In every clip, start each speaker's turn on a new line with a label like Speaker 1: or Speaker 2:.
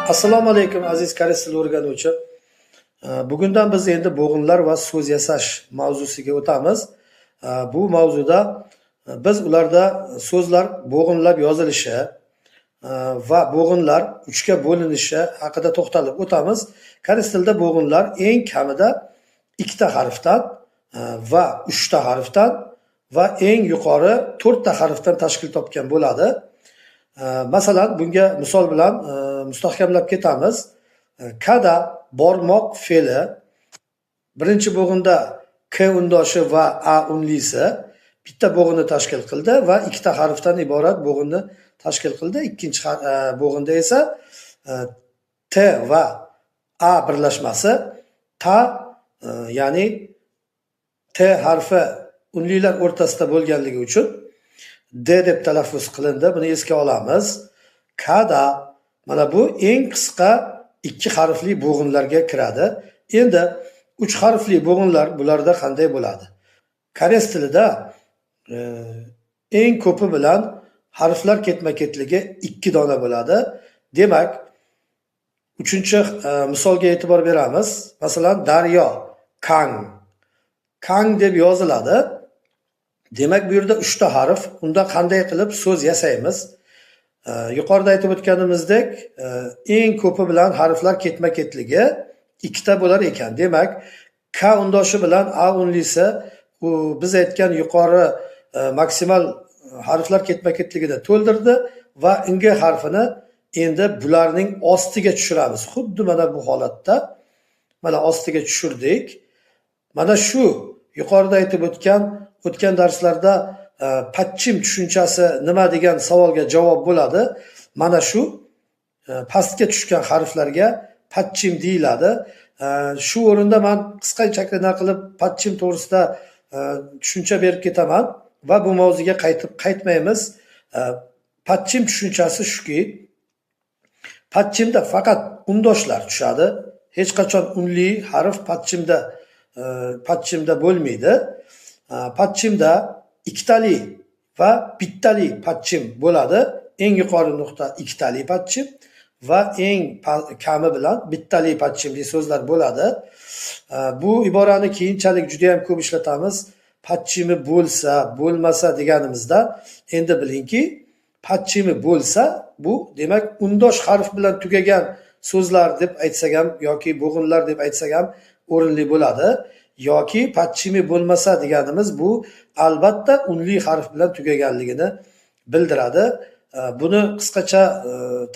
Speaker 1: Assalomu alaykum aziz koreys tili o'rganuvchi. Bugundan biz endi bo'g'inlar va so'z yasash mavzusiga o'tamiz. Bu mavzuda biz ularda so'zlar bo'g'inlab yozilishi va bo'g'inlar uchga bo'linishi haqida to'xtalib o'tamiz. Koreys tilida bo'g'inlar eng kamida ikkita harfdan va uchta harfdan va eng yuqori 4 ta harfdan tashkil topgan bo'ladi. Masalan, bunga misol bilan mustahkamlab ketamiz. Kada bormoq fe'li birinchi bo'g'inda k undoshi va a unlisi bitta bo'g'inni tashkil qildi va ikkita harfdan iborat bo'g'inni tashkil qildi. Ikkinchi bo'g'inda esa t va a birlashmasi ta, ya'ni t harfi unlilar o'rtasida bo'lganligi uchun D deb talaffuz qilindi. Buni esga olamiz. Kada mana bu eng qisqa ikki harfli bo'g'inlarga kiradi. Endi 3 harfli bo'g'inlar bularda qanday bo'ladi? Koreys tilida eng ko'pi bilan harflar ketma-ketligi 2 dona bo'ladi. Demak, 3-chi misolga e'tibor beramiz. Masalan, daryo, kang. Kang deb yoziladi. Demak, bu yerda 3 ta harf. Unda qanday qilib so'z yasaymiz? Yuqorida aytib o'tganimizdek, eng ko'pi bilan harflar ketma-ketligi 2 ta bo'lar ekan. Demak, k undoshi bilan a unlisi biz aytgan yuqori maksimal harflar ketma-ketligini to'ldirdi va ing harfini endi bularning ostiga tushiramiz. Xuddi mana bu holatda mana ostiga tushirdik. Mana shu yuqorida aytib o'tgan darslarda patchim tushunchasi nima degan savolga javob bo'ladi. Mana shu pastga tushgan harflarga patchim deyiladi. Shu o'rinda men qisqacha qilib patchim to'g'risida tushuncha berib ketaman va bu mavzuga qaytmaymiz. Patchim tushunchasi shuki, patchimda faqat undoshlar tushadi. Hech qachon unli harf patchimda bo'lmaydi. Patchimda ikkitali va bittali patchim bo'ladi. Eng yuqori nuqta ikkitali patchim va eng kami bilan bittali patchimli so'zlar bo'ladi. Bu iborani keyinchalik juda ham ko'p ishlatamiz. Patchimi bo'lsa, bo'lmasa deganimizda endi bilingki, patchimi bo'lsa bu demak undosh harf bilan tugagan so'zlar deb aytsak ham yoki bo'g'inlar deb aytsak ham o'rinli bo'ladi. Yoki patchimi bo'lmasa deganimiz bu albatta unli harf bilan tugaganligini bildiradi. Buni qisqacha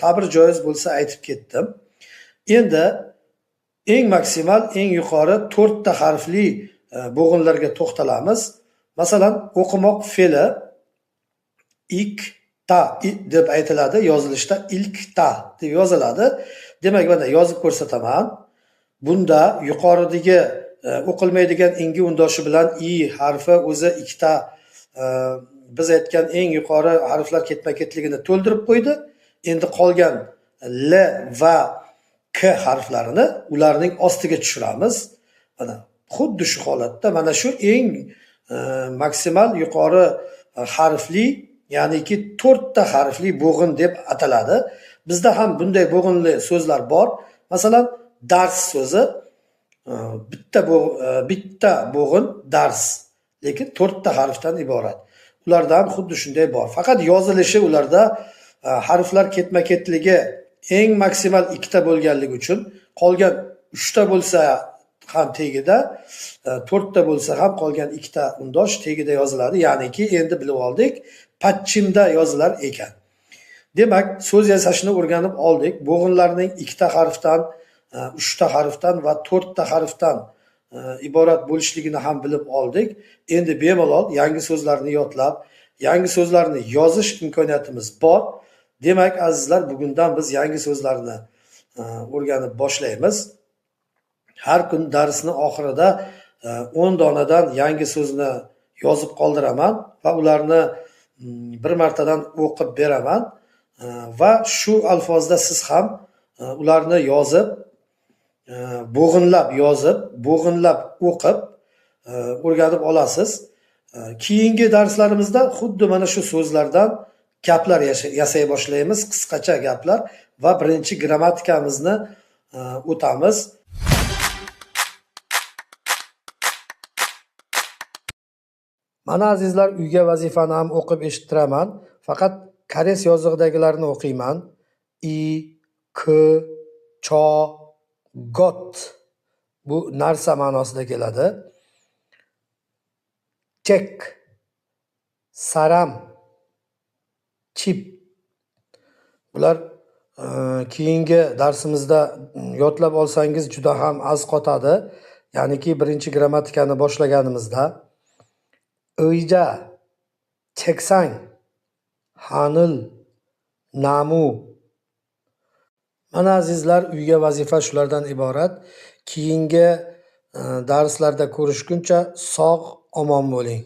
Speaker 1: ta'bir joiz bo'lsa aytib ketdim. Endi eng maksimal, eng yuqori 4 ta harfli bo'g'inlarga to'xtalamiz. Masalan, o'qimoq fe'li ikta deb aytiladi, yozilishda ilkta deb yoziladi. Demak, mana yozib ko'rsataman. Bunda yuqoridagi o'qilmaydigan ingi undoshi bilan i harfi o'zi ikkita biz aytgan eng yuqori harflar ketma-ketligini to'ldirib qo'ydi. Endi qolgan l va k harflarini ularning ostiga tushiramiz. Mana xuddi shu holatda mana shu eng maksimal yuqori harfli, ya'niki 4 ta harfli bo'g'in deb ataladi. Bizda ham bunday bo'g'inli so'zlar bor. Masalan, dars so'zi bitta bo'g'in dars, lekin 4 ta harfdan iborat. Ularda ham xuddi shunday bor. Faqat yozilishi ularda harflar ketma-ketligi eng maksimal 2 ta bo'lganligi uchun qolgan 3 ta bo'lsa ham tegida, 4 ta bo'lsa ham qolgan 2 ta undosh tegida yoziladi. Ya'niki endi bilib oldik, patchimda yozilar ekan. Demak, so'z yasashni o'rganib oldik. Bo'g'inlarning 2 ta harfdan, 3 ta harfdan va 4 ta harfdan iborat bo'lishligini ham bilib oldik. Endi bemalol yangi so'zlarni yodlab, yangi so'zlarni yozish imkoniyatimiz bor. Demak, azizlar, bugundan biz yangi so'zlarni o'rganib boshlaymiz. Har kun darsni oxirida 10 donadan yangi so'zni yozib qoldiraman va ularni bir martadan o'qib beraman va shu alfozda siz ham ularni yozib, bo'g'inlab yozib, bo'g'inlab o'qib o'rganib olasiz. Keyingi darslarimizda xuddi mana shu so'zlardan gaplar yasay boshlaymiz, qisqacha gaplar. va birinchi grammatikamizni o'tamiz. Mana azizlar, uyga vazifani ham o'qib eshittiraman. Faqat koreys yozig'idagilarni o'qiyman. I, k, cho, got. Bu narsa ma'nosida keladi. Chek, saram, chip. Bular keyingi darsimizda yodlab olsangiz juda ham az qotadi. Ya'niki birinchi grammatikani boshlaganimizda. O'yja, cheksang, hanil, namu. Mana azizlar, uyga vazifa shulardan iborat. Keyingi darslarda ko'rishguncha sog' omon bo'ling.